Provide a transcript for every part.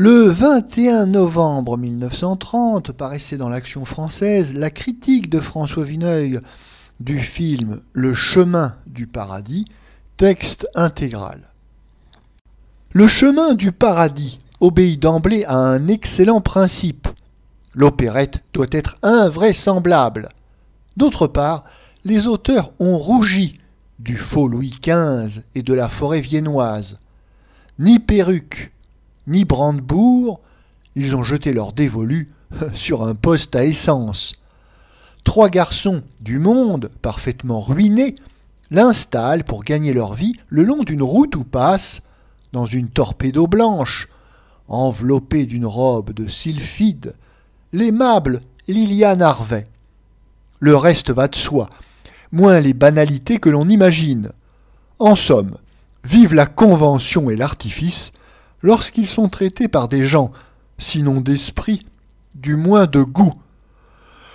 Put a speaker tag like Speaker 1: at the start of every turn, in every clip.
Speaker 1: Le 21 novembre 1930 paraissait dans l'Action française la critique de François Vineuil du film Le chemin du paradis, texte intégral. Le chemin du paradis obéit d'emblée à un excellent principe. L'opérette doit être invraisemblable. D'autre part, les auteurs ont rougi du faux Louis XV et de la forêt viennoise. Ni perruque, ni brandebourg, ils ont jeté leur dévolu sur un poste à essence. Trois garçons du monde, parfaitement ruinés, l'installent pour gagner leur vie le long d'une route où passe, dans une torpédo blanche, enveloppée d'une robe de sylphide, l'aimable Liliane Harvey. Le reste va de soi, moins les banalités que l'on imagine. En somme, vive la convention et l'artifice lorsqu'ils sont traités par des gens, sinon d'esprit, du moins de goût.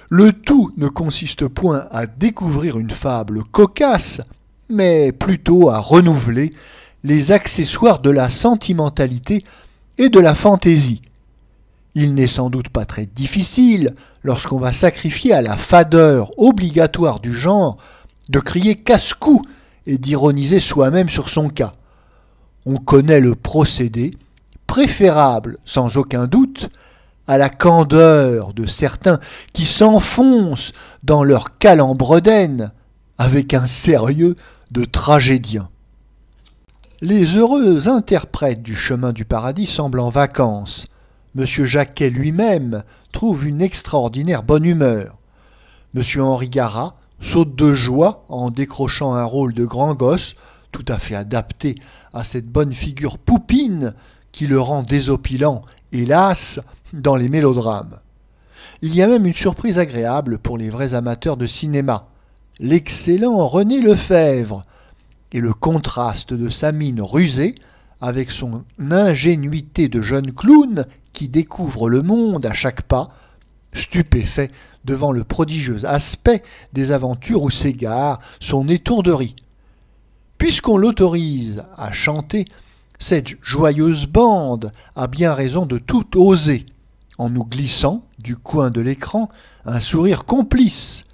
Speaker 1: Le tout ne consiste point à découvrir une fable cocasse, mais plutôt à renouveler les accessoires de la sentimentalité et de la fantaisie. Il n'est sans doute pas très difficile, lorsqu'on va sacrifier à la fadeur obligatoire du genre, de crier casse-cou et d'ironiser soi-même sur son cas. On connaît le procédé, préférable sans aucun doute à la candeur de certains qui s'enfoncent dans leur calembredaine avec un sérieux de tragédien. Les heureux interprètes du chemin du paradis semblent en vacances. M. Jacquet lui-même trouve une extraordinaire bonne humeur. M. Henri Garat saute de joie en décrochant un rôle de grand gosse, tout à fait adapté à cette bonne figure poupine qui le rend désopilant, hélas, dans les mélodrames. Il y a même une surprise agréable pour les vrais amateurs de cinéma. L'excellent René Lefèvre et le contraste de sa mine rusée avec son ingénuité de jeune clown qui découvre le monde à chaque pas, stupéfait devant le prodigieux aspect des aventures où s'égare son étourderie. Puisqu'on l'autorise à chanter, cette joyeuse bande a bien raison de tout oser, en nous glissant, du coin de l'écran, un sourire complice.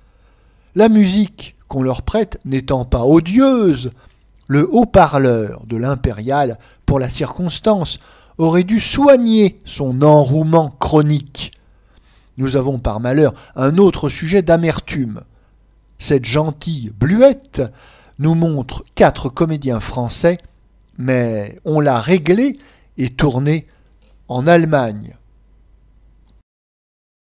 Speaker 1: La musique qu'on leur prête n'étant pas odieuse, le haut-parleur de l'Impérial, pour la circonstance, aurait dû soigner son enrouement chronique. Nous avons par malheur un autre sujet d'amertume. Cette gentille Bluette nous montre 4 comédiens français, mais on l'a réglé et tourné en Allemagne.